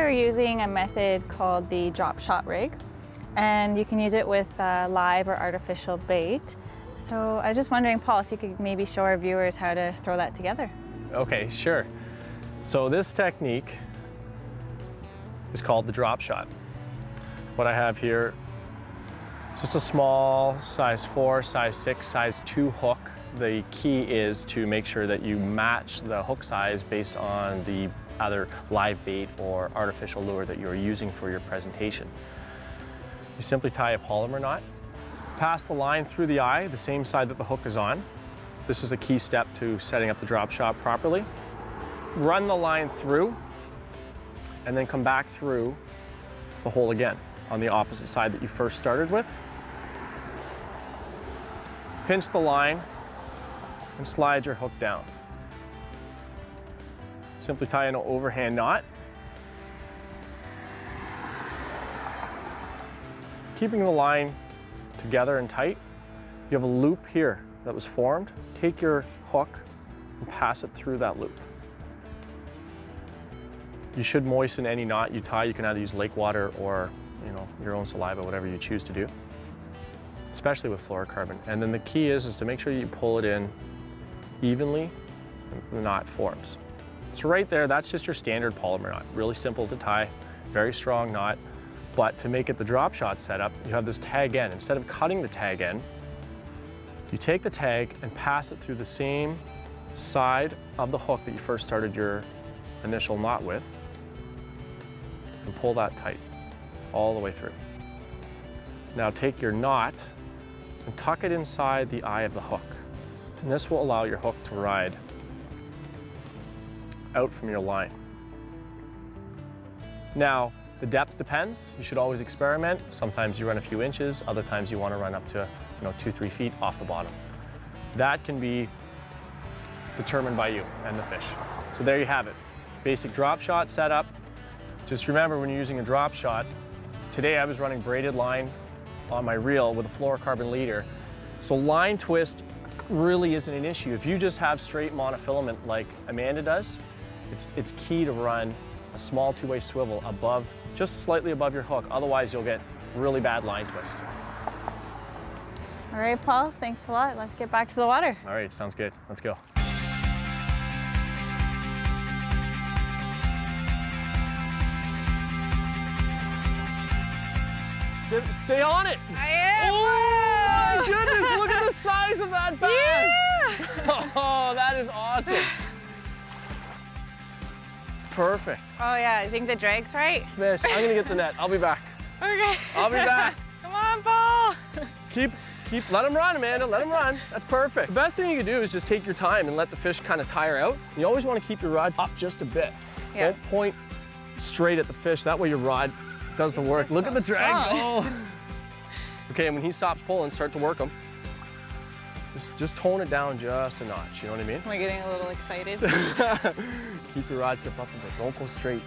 we're using a method called the drop shot rig, and you can use it with live or artificial bait. So I was just wondering, Paul, if you could maybe show our viewers how to throw that together. Okay, sure. So this technique is called the drop shot. What I have here, just a small size 4, size 6, size 2 hook. The key is to make sure that you match the hook size based on the either live bait or artificial lure that you're using for your presentation. You simply tie a polymer knot, pass the line through the eye, the same side that the hook is on. This is a key step to setting up the drop shot properly. Run the line through, and then come back through the hole again on the opposite side that you first started with. Pinch the line and slide your hook down. Simply tie an overhand knot. Keeping the line together and tight, you have a loop here that was formed. Take your hook and pass it through that loop. You should moisten any knot you tie. You can either use lake water or your own saliva, whatever you choose to do, especially with fluorocarbon. And then the key is to make sure you pull it in evenly and the knot forms. So right there, that's just your standard polymer knot. Really simple to tie, very strong knot. But to make it the drop shot setup, you have this tag end. Instead of cutting the tag end, you take the tag and pass it through the same side of the hook that you first started your initial knot with, and pull that tight all the way through. Now take your knot and tuck it inside the eye of the hook. And this will allow your hook to ride out from your line. Now, the depth depends. You should always experiment. Sometimes you run a few inches, other times you want to run up to 2-3 feet off the bottom. That can be determined by you and the fish. So there you have it. Basic drop shot setup. Just remember, when you're using a drop shot, today I was running braided line on my reel with a fluorocarbon leader. So line twist really isn't an issue. If you just have straight monofilament like Amanda does, it's key to run a small 2-way swivel above, just slightly above your hook. Otherwise, you'll get really bad line twist. All right, Paul, thanks a lot. Let's get back to the water. All right, sounds good. Let's go. Stay on it. I am. Oh my goodness, look at the size of that bass. Yeah. Oh, that is awesome. Perfect. Oh yeah, I think the drag's right. Fish, I'm gonna get the net. I'll be back. Okay. I'll be back. Come on, Paul. Let him run, Amanda, let him run. That's perfect. The best thing you can do is just take your time and let the fish kind of tire out. You always want to keep your rod up just a bit. Yeah. Don't point straight at the fish. That way your rod does the work. Look at the drag go. Okay, and when he stops pulling, start to work him. Just tone it down just a notch, you know what I mean? Am I getting a little excited? Keep your rod tip up a bit, don't go straight.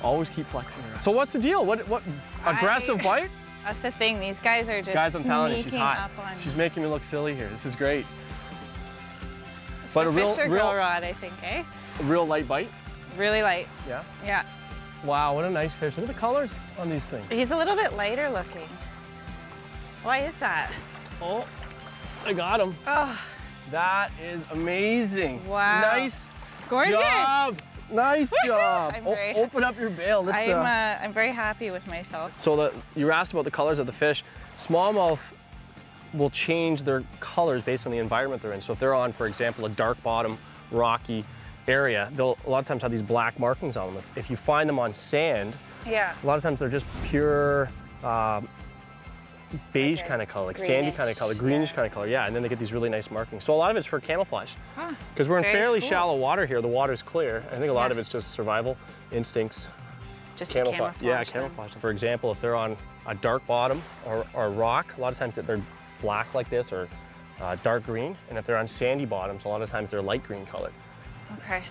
Always keep flexing your rod. So what's the deal? What aggressive bite? That's the thing, these guys are just Guys, I'm telling you, she's hot. On... She's making me look silly here. This is great. It's but a Fisher Girl rod, I think, eh? A real light bite? Really light. Yeah? Yeah. Wow, what a nice fish. Look at the colors on these things. He's a little bit lighter looking. Why is that? Oh, I got him. Oh. That is amazing. Wow. Nice Gorgeous. job. Nice job. Open up your bail. I'm very happy with myself. So you asked about the colors of the fish. Smallmouth will change their colors based on the environment they're in. So if they're on, for example, a dark bottom, rocky area, they'll a lot of times have these black markings on them. If you find them on sand, yeah, a lot of times they're just pure beige kind of color, like greenish, sandy kind of color, greenish kind of color, yeah, and then they get these really nice markings. So a lot of it's for camouflage. Because we're in fairly shallow water here, the water's clear. I think a lot of it's just survival instincts. Just camouflage. Yeah, camouflage. For example, if they're on a dark bottom or a rock, a lot of times they're black like this or dark green. And if they're on sandy bottoms, a lot of times they're light green color. Okay.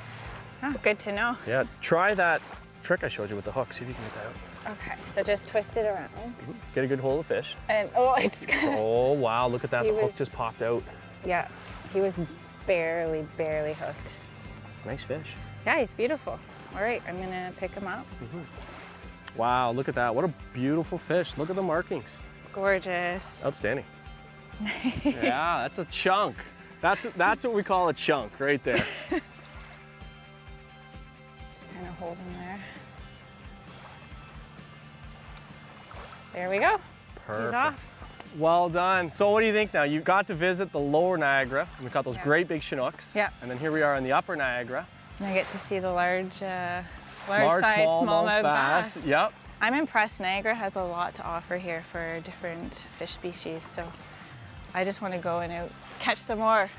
Oh, good to know. Yeah, try that trick I showed you with the hook. See if you can get that out. Okay, so just twist it around. Get a good hold of the fish. And I just got Oh, wow, look at that. The hook just popped out. Yeah, he was barely hooked. Nice fish. Yeah, he's beautiful. All right, I'm gonna pick him up. Wow, look at that. What a beautiful fish. Look at the markings. Gorgeous. Outstanding. Nice. Yeah, that's a chunk. That's what we call a chunk right there. Just kind of hold him there. There we go. Perfect. He's off. Well done. So what do you think now? You got to visit the lower Niagara, and we got those great big Chinooks. Yeah. And then here we are in the upper Niagara. And I get to see the large size smallmouth smallmouth bass. Yep. I'm impressed. Niagara has a lot to offer here for different fish species, so I just want to go and catch some more.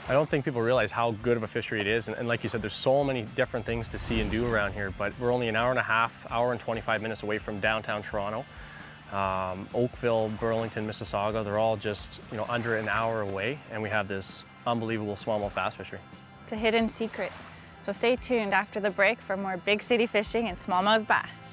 I don't think people realize how good of a fishery it is. And like you said, there's so many different things to see and do around here, but we're only an hour and a half, hour and 25 minutes away from downtown Toronto. Oakville, Burlington, Mississauga, they're all just, you know, under an hour away, and we have this unbelievable smallmouth bass fishery. It's a hidden secret. So stay tuned after the break for more big city fishing and smallmouth bass.